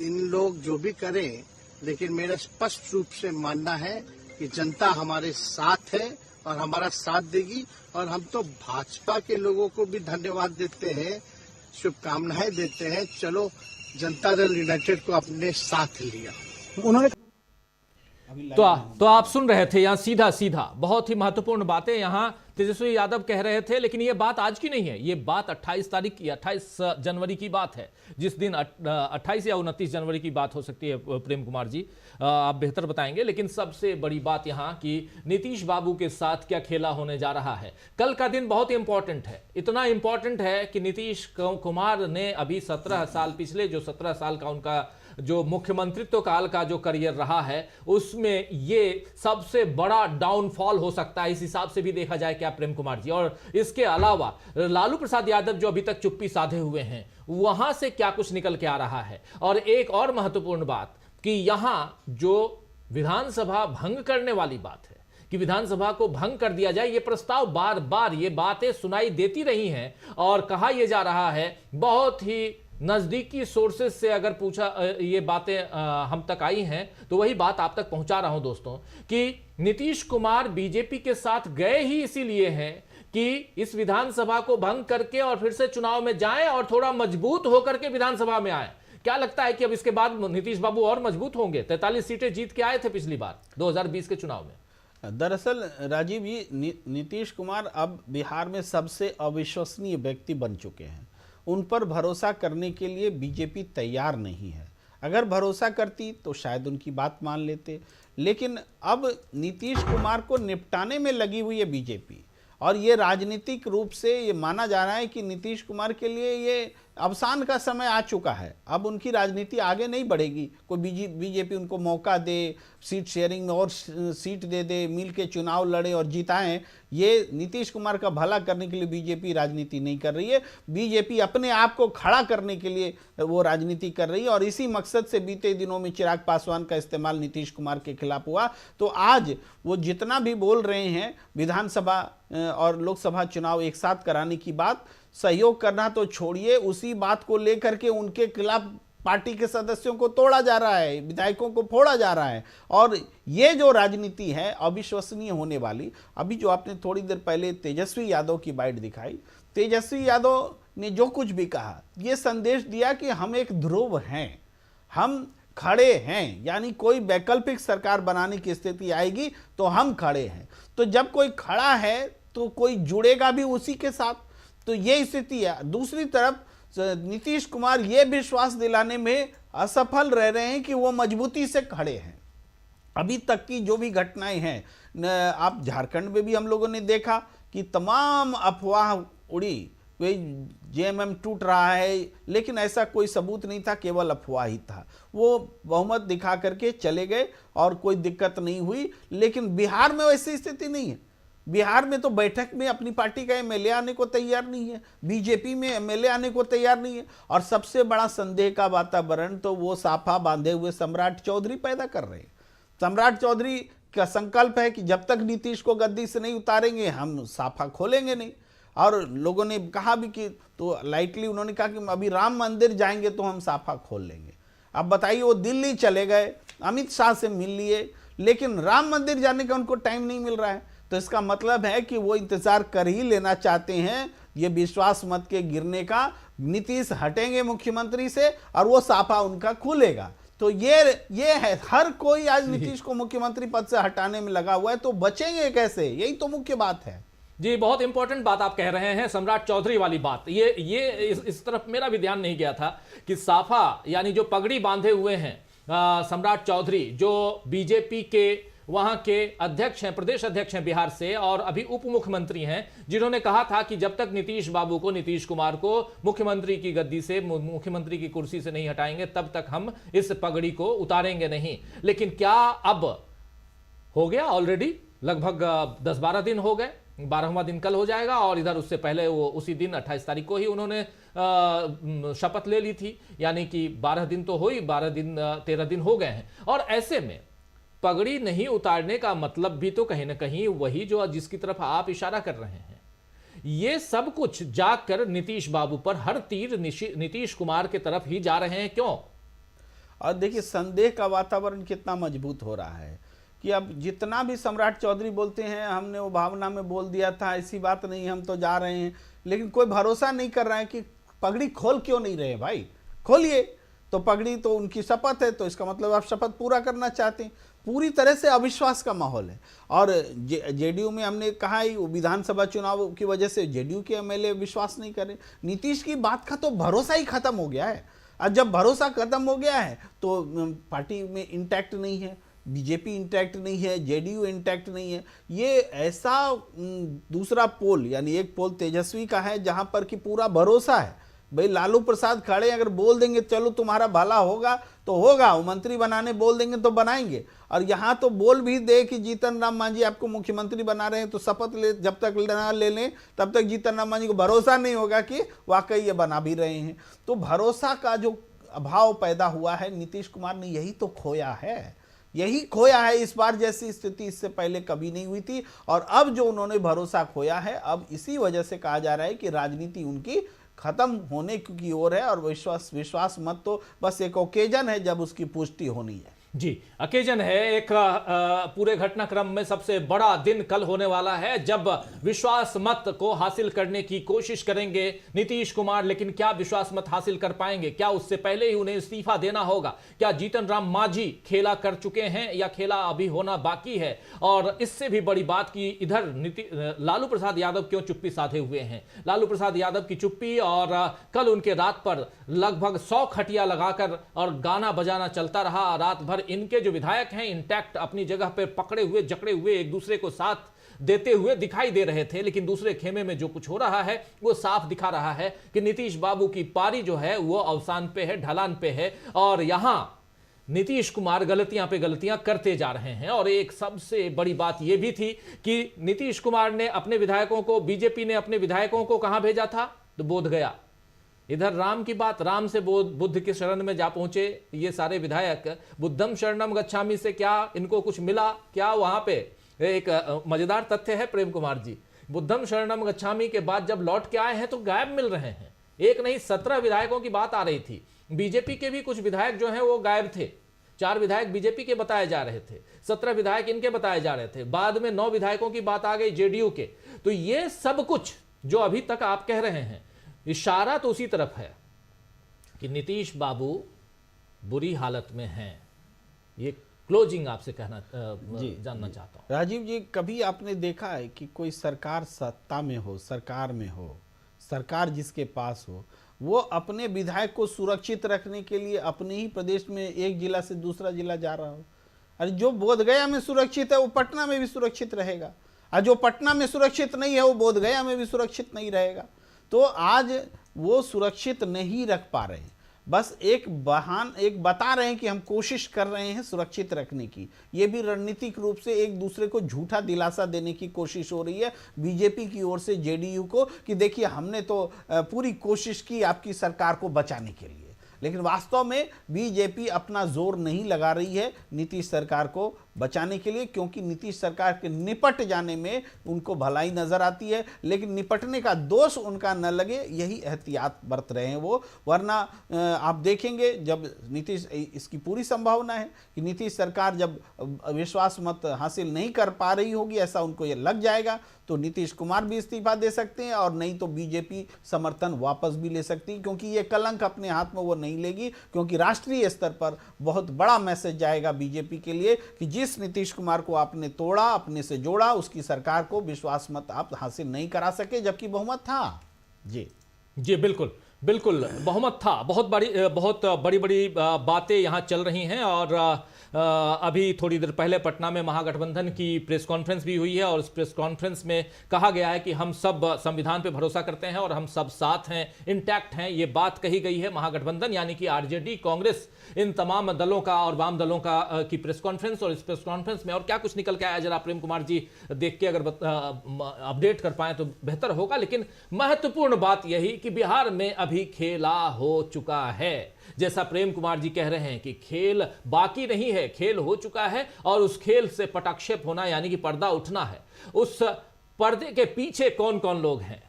इन लोग जो भी करें, लेकिन मेरा स्पष्ट रूप से मानना है कि जनता हमारे साथ है और हमारा साथ देगी। और हम तो भाजपा के लोगों को भी धन्यवाद देते हैं, शुभकामनाएं देते हैं। चलो, जनता दल यूनाइटेड को अपने साथ लिया उन्होंने। तो आप सुन रहे थे, यहां सीधा सीधा बहुत ही महत्वपूर्ण बातें यहां तेजस्वी यादव कह रहे थे। लेकिन यह बात आज की नहीं है, यह बात 28 तारीख की, 28 जनवरी की बात है, जिस दिन 28 या 29 जनवरी की बात हो सकती है। प्रेम कुमार जी आप बेहतर बताएंगे। लेकिन सबसे बड़ी बात यहां कि नीतीश बाबू के साथ क्या खेला होने जा रहा है। कल का दिन बहुत इंपॉर्टेंट है, इतना इंपॉर्टेंट है कि नीतीश कुमार ने अभी 17 साल, पिछले जो 17 साल का उनका जो मुख्यमंत्रित्व काल का जो करियर रहा है, उसमें ये सबसे बड़ा डाउनफॉल हो सकता है, इस हिसाब से भी देखा जाए क्या प्रेम कुमार जी। और इसके अलावा लालू प्रसाद यादव जो अभी तक चुप्पी साधे हुए हैं, वहां से क्या कुछ निकल के आ रहा है। और एक और महत्वपूर्ण बात कि यहां जो विधानसभा भंग करने वाली बात है कि विधानसभा को भंग कर दिया जाए, ये प्रस्ताव बार बार ये बातें सुनाई देती रही हैं। और कहा यह जा रहा है, बहुत ही नजदीकी सोर्सेस से अगर पूछा, ये बातें हम तक आई हैं, तो वही बात आप तक पहुंचा रहा हूं दोस्तों, कि नीतीश कुमार बीजेपी के साथ गए ही इसीलिए हैं कि इस विधानसभा को भंग करके और फिर से चुनाव में जाएं और थोड़ा मजबूत होकर के विधानसभा में आए। क्या लगता है कि अब इसके बाद नीतीश बाबू और मजबूत होंगे? 43 सीटें जीत के आए थे पिछली बार 2020 के चुनाव में। दरअसल राजीव जी, नीतीश कुमार अब बिहार में सबसे अविश्वसनीय व्यक्ति बन चुके हैं। उन पर भरोसा करने के लिए बीजेपी तैयार नहीं है। अगर भरोसा करती तो शायद उनकी बात मान लेते, लेकिन अब नीतीश कुमार को निपटाने में लगी हुई है बीजेपी। और ये राजनीतिक रूप से ये माना जा रहा है कि नीतीश कुमार के लिए ये अवसान का समय आ चुका है। अब उनकी राजनीति आगे नहीं बढ़ेगी। कोई बीजेपी उनको मौका दे, सीट शेयरिंग में और सीट दे, मिल के चुनाव लड़े और जिताएं, ये नीतीश कुमार का भला करने के लिए बीजेपी राजनीति नहीं कर रही है। बीजेपी अपने आप को खड़ा करने के लिए वो राजनीति कर रही है। और इसी मकसद से बीते दिनों में चिराग पासवान का इस्तेमाल नीतीश कुमार के खिलाफ हुआ। तो आज वो जितना भी बोल रहे हैं विधानसभा और लोकसभा चुनाव एक साथ कराने की बात, सहयोग करना तो छोड़िए, उसी बात को लेकर के उनके खिलाफ पार्टी के सदस्यों को तोड़ा जा रहा है, विधायकों को फोड़ा जा रहा है। और ये जो राजनीति है अविश्वसनीय होने वाली, अभी जो आपने थोड़ी देर पहले तेजस्वी यादव की बाइट दिखाई, तेजस्वी यादव ने जो कुछ भी कहा, ये संदेश दिया कि हम एक ध्रुव हैं, हम खड़े हैं। यानी कोई वैकल्पिक सरकार बनाने की स्थिति आएगी तो हम खड़े हैं। तो जब कोई खड़ा है तो कोई जुड़ेगा भी उसी के साथ। तो ये स्थिति है। दूसरी तरफ नीतीश कुमार ये विश्वास दिलाने में असफल रह रहे हैं कि वो मजबूती से खड़े हैं। अभी तक की जो भी घटनाएं हैं, आप झारखंड में भी हम लोगों ने देखा कि तमाम अफवाह उड़ी, कोई जेएमएम टूट रहा है, लेकिन ऐसा कोई सबूत नहीं था, केवल अफवाह ही था। वो बहुमत दिखा करके चले गए और कोई दिक्कत नहीं हुई। लेकिन बिहार में वैसी स्थिति नहीं है। बिहार में तो बैठक में अपनी पार्टी का एमएलए आने को तैयार नहीं है, बीजेपी में एमएलए आने को तैयार नहीं है। और सबसे बड़ा संदेह का वातावरण तो वो साफा बांधे हुए सम्राट चौधरी पैदा कर रहे हैं। सम्राट चौधरी का संकल्प है कि जब तक नीतीश को गद्दी से नहीं उतारेंगे हम साफा खोलेंगे नहीं। और लोगों ने कहा भी कि, तो लाइटली उन्होंने कहा कि अभी राम मंदिर जाएंगे तो हम साफा खोल लेंगे। अब बताइए, वो दिल्ली चले गए, अमित शाह से मिल लिए, लेकिन राम मंदिर जाने का उनको टाइम नहीं मिल रहा है। तो इसका मतलब है कि वो इंतजार कर ही लेना चाहते हैं ये विश्वास मत के गिरने का। नीतीश हटेंगे मुख्यमंत्री से और वो साफा उनका खुलेगा। तो ये है, हर कोई आज नीतीश को मुख्यमंत्री पद से हटाने में लगा हुआ है, तो बचेंगे कैसे? यही तो मुख्य बात है जी। बहुत इंपॉर्टेंट बात आप कह रहे हैं, सम्राट चौधरी वाली बात। ये इस तरफ मेरा भी ध्यान नहीं गया था कि साफा यानी जो पगड़ी बांधे हुए हैं सम्राट चौधरी, जो बीजेपी के वहां के अध्यक्ष हैं, प्रदेश अध्यक्ष हैं बिहार से, और अभी उप मुख्यमंत्री हैं, जिन्होंने कहा था कि जब तक नीतीश कुमार को मुख्यमंत्री की गद्दी से, मुख्यमंत्री की कुर्सी से नहीं हटाएंगे, तब तक हम इस पगड़ी को उतारेंगे नहीं। लेकिन क्या अब हो गया? ऑलरेडी लगभग 10-12 दिन हो गए, 12वां दिन कल हो जाएगा। और इधर उससे पहले वो उसी दिन 28 तारीख को ही उन्होंने शपथ ले ली थी। यानी कि 12 दिन तो हो ही, 13 दिन हो गए हैं। और ऐसे में पगड़ी नहीं उतारने का मतलब भी तो कहीं ना कहीं वही जो जिसकी तरफ आप इशारा कर रहे हैं। ये सब कुछ जाकर नीतीश बाबू पर हर तीर नीतीश कुमार की तरफ ही जा रहे हैं, क्यों? और देखिए संदेह का वातावरण कितना मजबूत हो रहा है कि अब जितना भी सम्राट चौधरी बोलते हैं हमने वो भावना में बोल दिया था, ऐसी बात नहीं, हम तो जा रहे हैं, लेकिन कोई भरोसा नहीं कर रहा है कि पगड़ी खोल क्यों नहीं रहे। भाई खोलिए, तो पगड़ी तो उनकी शपथ है, तो इसका मतलब आप शपथ पूरा करना चाहते हैं। पूरी तरह से अविश्वास का माहौल है। और जेडीयू में हमने कहा ही, विधानसभा चुनाव की वजह से जेडीयू के एमएलए विश्वास नहीं कर रहे। नीतीश की बात का तो भरोसा ही खत्म हो गया है। और जब भरोसा खत्म हो गया है तो पार्टी में इंटैक्ट नहीं है, बीजेपी इंटैक्ट नहीं है, जेडीयू इंटैक्ट नहीं है। ये ऐसा दूसरा पोल, यानी एक पोल तेजस्वी का है जहां पर कि पूरा भरोसा है, भाई लालू प्रसाद खड़े अगर बोल देंगे चलो तुम्हारा भला होगा तो होगा, वो मंत्री बनाने बोल देंगे तो बनाएंगे। और यहाँ तो बोल भी दे कि जीतन राम मांझी आपको मुख्यमंत्री बना रहे हैं, तो शपथ ले, जब तक ना ले लें तब तक जीतन राम मांझी को भरोसा नहीं होगा कि वाकई ये बना भी रहे हैं। तो भरोसा का जो अभाव पैदा हुआ है, नीतीश कुमार ने यही तो खोया है, यही खोया है। इस बार जैसी स्थिति इससे पहले कभी नहीं हुई थी। और अब जो उन्होंने भरोसा खोया है, अब इसी वजह से कहा जा रहा है कि राजनीति उनकी खत्म होने की ओर है। और विश्वास मत तो बस एक ओकेजन है जब उसकी पुष्टि होनी है। जी, अकेजन है एक पूरे घटनाक्रम में सबसे बड़ा दिन कल होने वाला है जब विश्वास मत को हासिल करने की कोशिश करेंगे नीतीश कुमार। लेकिन क्या विश्वास मत हासिल कर पाएंगे? क्या उससे पहले ही उन्हें इस्तीफा देना होगा? क्या जीतन राम मांझी खेला कर चुके हैं या खेला अभी होना बाकी है? और इससे भी बड़ी बात की इधर लालू प्रसाद यादव क्यों चुप्पी साधे हुए हैं? लालू प्रसाद यादव की चुप्पी और कल उनके रात पर लगभग 100 खटिया लगाकर और गाना बजाना चलता रहा रात भर। इनके जो विधायक हैं इंटैक्ट अपनी जगह पर पकड़े हुए जकड़े हुए एक दूसरे को साथ देते हुए दिखाई दे रहे थे। लेकिन दूसरे खेमे में जो कुछ हो रहा है वो साफ दिखा रहा है कि नीतीश बाबू की पारी जो है वो अवसान पे है, ढलान पे है। और यहां नीतीश कुमार गलतियां पे गलतियां करते जा रहे हैं। और एक सबसे बड़ी बात यह भी थी कि नीतीश कुमार ने अपने विधायकों को, बीजेपी ने अपने विधायकों को कहां भेजा था? तो बोधगया। इधर राम की बात, राम से बुद्ध के शरण में जा पहुंचे ये सारे विधायक। बुद्धम शरणम गच्छामि से क्या इनको कुछ मिला? क्या वहां पे एक मजेदार तथ्य है प्रेम कुमार जी, बुद्धम शरणम गच्छामि के बाद जब लौट के आए हैं तो गायब मिल रहे हैं। एक नहीं 17 विधायकों की बात आ रही थी। बीजेपी के भी कुछ विधायक जो हैं वो गायब थे। 4 विधायक बीजेपी के बताए जा रहे थे, 17 विधायक इनके बताए जा रहे थे। बाद में 9 विधायकों की बात आ गई जेडीयू के। तो ये सब कुछ जो अभी तक आप कह रहे हैं इशारा तो उसी तरफ है कि नीतीश बाबू बुरी हालत में हैं। ये क्लोजिंग आपसे कहना जानना चाहता हूं। राजीव जी, कभी आपने देखा है कि कोई सरकार सत्ता में हो, सरकार में हो, सरकार जिसके पास हो, वो अपने विधायक को सुरक्षित रखने के लिए अपने ही प्रदेश में एक जिला से दूसरा जिला जा रहा हो? अरे जो बोधगया में सुरक्षित है वो पटना में भी सुरक्षित रहेगा, और जो पटना में सुरक्षित नहीं है वो बोधगया में भी सुरक्षित नहीं रहेगा। तो आज वो सुरक्षित नहीं रख पा रहे हैं, बस एक बता रहे हैं कि हम कोशिश कर रहे हैं सुरक्षित रखने की। ये भी रणनीतिक रूप से एक दूसरे को झूठा दिलासा देने की कोशिश हो रही है बीजेपी की ओर से जेडीयू को कि देखिए हमने तो पूरी कोशिश की आपकी सरकार को बचाने के लिए। लेकिन वास्तव में बीजेपी अपना जोर नहीं लगा रही है नीतीश सरकार को बचाने के लिए, क्योंकि नीतीश सरकार के निपट जाने में उनको भलाई नजर आती है, लेकिन निपटने का दोष उनका न लगे यही एहतियात बरत रहे हैं वो। वरना आप देखेंगे जब नीतीश, इसकी पूरी संभावना है कि नीतीश सरकार जब विश्वास मत हासिल नहीं कर पा रही होगी, ऐसा उनको ये लग जाएगा, तो नीतीश कुमार भी इस्तीफा दे सकते हैं और नहीं तो बीजेपी समर्थन वापस भी ले सकती है, क्योंकि ये कलंक अपने हाथ में वो नहीं लेगी। क्योंकि राष्ट्रीय स्तर पर बहुत बड़ा मैसेज जाएगा बीजेपी के लिए कि जिस नीतीश कुमार को आपने तोड़ा, अपने से जोड़ा, उसकी सरकार को विश्वास मत आप हासिल नहीं करा सके, जबकि बहुमत था। जी जी, बिल्कुल बिल्कुल बहुमत था। बहुत बड़ी बड़ी बातें यहां चल रही हैं। और अभी थोड़ी देर पहले पटना में महागठबंधन की प्रेस कॉन्फ्रेंस भी हुई है और उस प्रेस कॉन्फ्रेंस में कहा गया है कि हम सब संविधान पे भरोसा करते हैं और हम सब साथ हैं, इंटैक्ट हैं। ये बात कही गई है। महागठबंधन यानी कि आरजेडी, कांग्रेस, इन तमाम दलों का और वाम दलों का की प्रेस कॉन्फ्रेंस। और इस प्रेस कॉन्फ्रेंस में और क्या कुछ निकल के आया जरा प्रेम कुमार जी देख के अगर अपडेट कर पाए तो बेहतर होगा। लेकिन महत्वपूर्ण बात यही कि बिहार में अभी खेला हो चुका है। जैसा प्रेम कुमार जी कह रहे हैं कि खेल बाकी नहीं है, खेल हो चुका है। और उस खेल से पटाक्षेप होना यानी कि पर्दा उठना है। उस पर्दे के पीछे कौन कौन लोग हैं?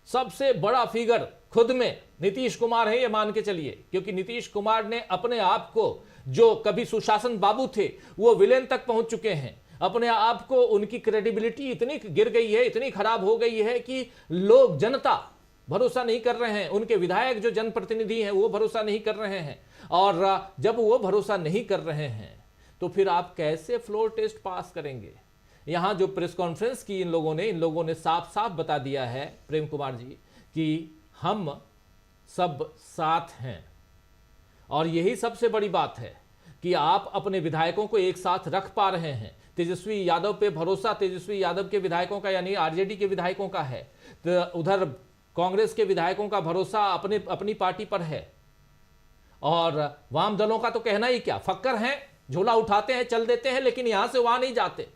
सबसे बड़ा फिगर खुद में नीतीश कुमार है, ये मान के चलिए, क्योंकि नीतीश कुमार ने अपने आप को, जो कभी सुशासन बाबू थे वो विलेन तक पहुंच चुके हैं। अपने आप को, उनकी क्रेडिबिलिटी इतनी गिर गई है, इतनी खराब हो गई है कि लोग, जनता भरोसा नहीं कर रहे हैं। उनके विधायक जो जनप्रतिनिधि हैं वो भरोसा नहीं कर रहे हैं। और जब वो भरोसा नहीं कर रहे हैं तो फिर आप कैसे फ्लोर टेस्ट पास करेंगे? यहां जो प्रेस कॉन्फ्रेंस की इन लोगों ने साफ साफ बता दिया है प्रेम कुमार जी कि हम सब साथ हैं। और यही सबसे बड़ी बात है कि आप अपने विधायकों को एक साथ रख पा रहे हैं। तेजस्वी यादव पे भरोसा तेजस्वी यादव के विधायकों का यानी आरजेडी के विधायकों का है, तो उधर कांग्रेस के विधायकों का भरोसा अपनी पार्टी पर है। और वाम दलों का तो कहना ही क्या, फक्कर हैं, झोला उठाते हैं, चल देते हैं, लेकिन यहां से वहां नहीं जाते।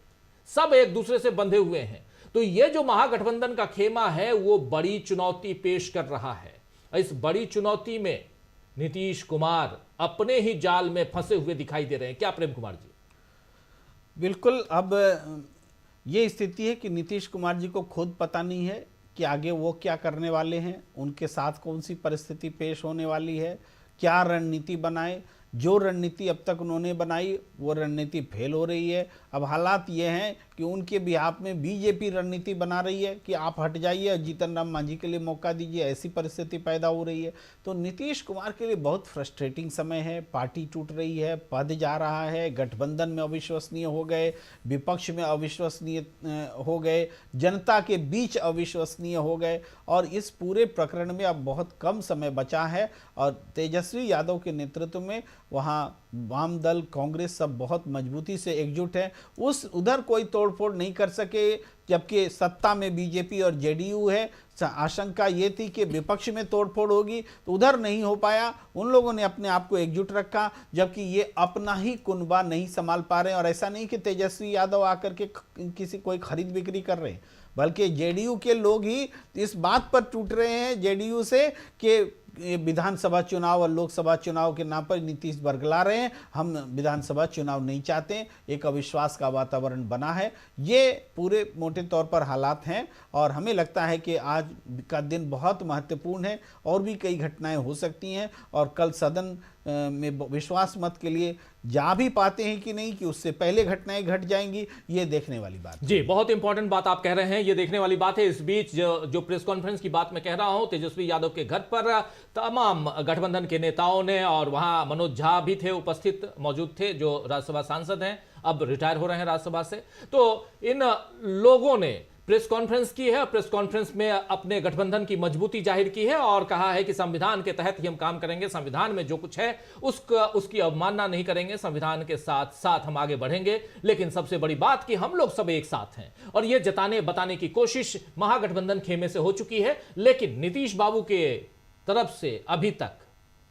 सब एक दूसरे से बंधे हुए हैं। तो ये जो महागठबंधन का खेमा है वो बड़ी चुनौती पेश कर रहा है। इस बड़ी चुनौती में नीतीश कुमार अपने ही जाल में फंसे हुए दिखाई दे रहे हैं। क्या प्रेम कुमार जी? बिल्कुल। अब ये स्थिति है कि नीतीश कुमार जी को खुद पता नहीं है कि आगे वो क्या करने वाले हैं, उनके साथ कौन सी परिस्थिति पेश होने वाली है, क्या रणनीति बनाए। जो रणनीति अब तक उन्होंने बनाई वो रणनीति फेल हो रही है। अब हालात ये हैं कि उनके बिहाफ में बीजेपी रणनीति बना रही है कि आप हट जाइए और जीतन राम मांझी के लिए मौका दीजिए, ऐसी परिस्थिति पैदा हो रही है। तो नीतीश कुमार के लिए बहुत फ्रस्ट्रेटिंग समय है, पार्टी टूट रही है, पद जा रहा है, गठबंधन में अविश्वसनीय हो गए, विपक्ष में अविश्वसनीय हो गए, जनता के बीच अविश्वसनीय हो गए, और इस पूरे प्रकरण में अब बहुत कम समय बचा है। और तेजस्वी यादव के नेतृत्व में वहाँ वाम दल, कांग्रेस सब बहुत मजबूती से एकजुट है, उधर कोई तोड़फोड़ नहीं कर सके, जबकि सत्ता में बीजेपी और जेडीयू है। आशंका ये थी कि विपक्ष में तोड़फोड़ होगी, तो उधर नहीं हो पाया। उन लोगों ने अपने आप को एकजुट रखा, जबकि ये अपना ही कुनबा नहीं संभाल पा रहे हैं। और ऐसा नहीं कि तेजस्वी यादव आकर के किसी कोई खरीद बिक्री कर रहे हैं, बल्कि जेडीयू के लोग ही इस बात पर टूट रहे हैं जेडीयू से कि विधानसभा चुनाव और लोकसभा चुनाव के नाम पर नीतीश बरगला रहे हैं, हम विधानसभा चुनाव नहीं चाहते, एक अविश्वास का वातावरण बना है। ये पूरे मोटे तौर पर हालात हैं, और हमें लगता है कि आज का दिन बहुत महत्वपूर्ण है, और भी कई घटनाएं हो सकती हैं, और कल सदन में विश्वास मत के लिए जा भी पाते हैं कि नहीं, कि उससे पहले घटनाएं घट जाएंगी, ये देखने वाली बात। जी, बहुत इंपॉर्टेंट बात आप कह रहे हैं, ये देखने वाली बात है। इस बीच जो प्रेस कॉन्फ्रेंस की बात मैं कह रहा हूं, तेजस्वी यादव के घर पर तमाम गठबंधन के नेताओं ने, और वहां मनोज झा भी थे, उपस्थित मौजूद थे, जो राज्यसभा सांसद हैं, अब रिटायर हो रहे हैं राज्यसभा से। तो इन लोगों ने प्रेस कॉन्फ्रेंस की है, प्रेस कॉन्फ्रेंस में अपने गठबंधन की मजबूती जाहिर की है, और कहा है कि संविधान के तहत ही हम काम करेंगे, संविधान में जो कुछ है उसकी अवमानना नहीं करेंगे, संविधान के साथ साथ हम आगे बढ़ेंगे। लेकिन सबसे बड़ी बात कि हम लोग सब एक साथ हैं, और यह जताने बताने की कोशिश महागठबंधन खेमे से हो चुकी है। लेकिन नीतीश बाबू के तरफ से अभी तक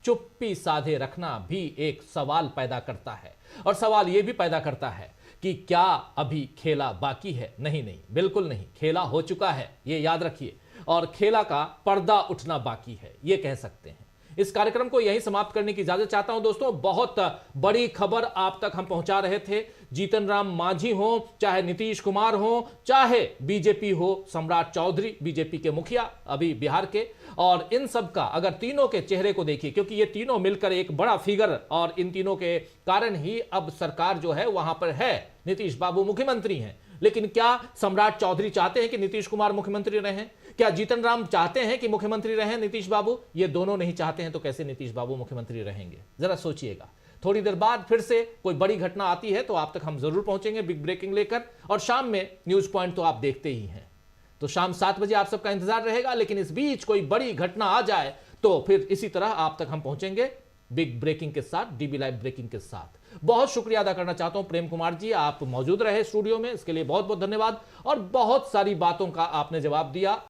चुप्पी साधे रखना भी एक सवाल पैदा करता है, और सवाल यह भी पैदा करता है कि क्या अभी खेला बाकी है? नहीं, बिल्कुल नहीं, खेला हो चुका है, ये याद रखिए, और खेला का पर्दा उठना बाकी है, ये कह सकते हैं। इस कार्यक्रम को यहीं समाप्त करने की इजाजत चाहता हूं दोस्तों। बहुत बड़ी खबर आप तक हम पहुंचा रहे थे। जीतन राम मांझी हो, चाहे नीतीश कुमार हो, चाहे बीजेपी हो, सम्राट चौधरी बीजेपी के मुखिया अभी बिहार के, और इन सब का अगर तीनों के चेहरे को देखिए, क्योंकि ये तीनों मिलकर एक बड़ा फिगर, और इन तीनों के कारण ही अब सरकार जो है वहां पर है, नीतीश बाबू मुख्यमंत्री हैं। लेकिन क्या सम्राट चौधरी चाहते हैं कि नीतीश कुमार मुख्यमंत्री रहें? क्या जीतन राम चाहते हैं कि मुख्यमंत्री रहें नीतीश बाबू? ये दोनों नहीं चाहते हैं, तो कैसे नीतीश बाबू मुख्यमंत्री रहेंगे? जरा सोचिएगा। थोड़ी देर बाद फिर से कोई बड़ी घटना आती है तो आप तक हम जरूर पहुंचेंगे बिग ब्रेकिंग लेकर, और शाम में न्यूज पॉइंट तो आप देखते ही हैं, तो शाम 7 बजे आप सबका इंतजार रहेगा। लेकिन इस बीच कोई बड़ी घटना आ जाए तो फिर इसी तरह आप तक हम पहुंचेंगे बिग ब्रेकिंग के साथ, डीबी लाइव ब्रेकिंग के साथ। बहुत शुक्रिया अदा करना चाहता हूं प्रेम कुमार जी, आप मौजूद रहे स्टूडियो में, इसके लिए बहुत बहुत धन्यवाद, और बहुत सारी बातों का आपने जवाब दिया।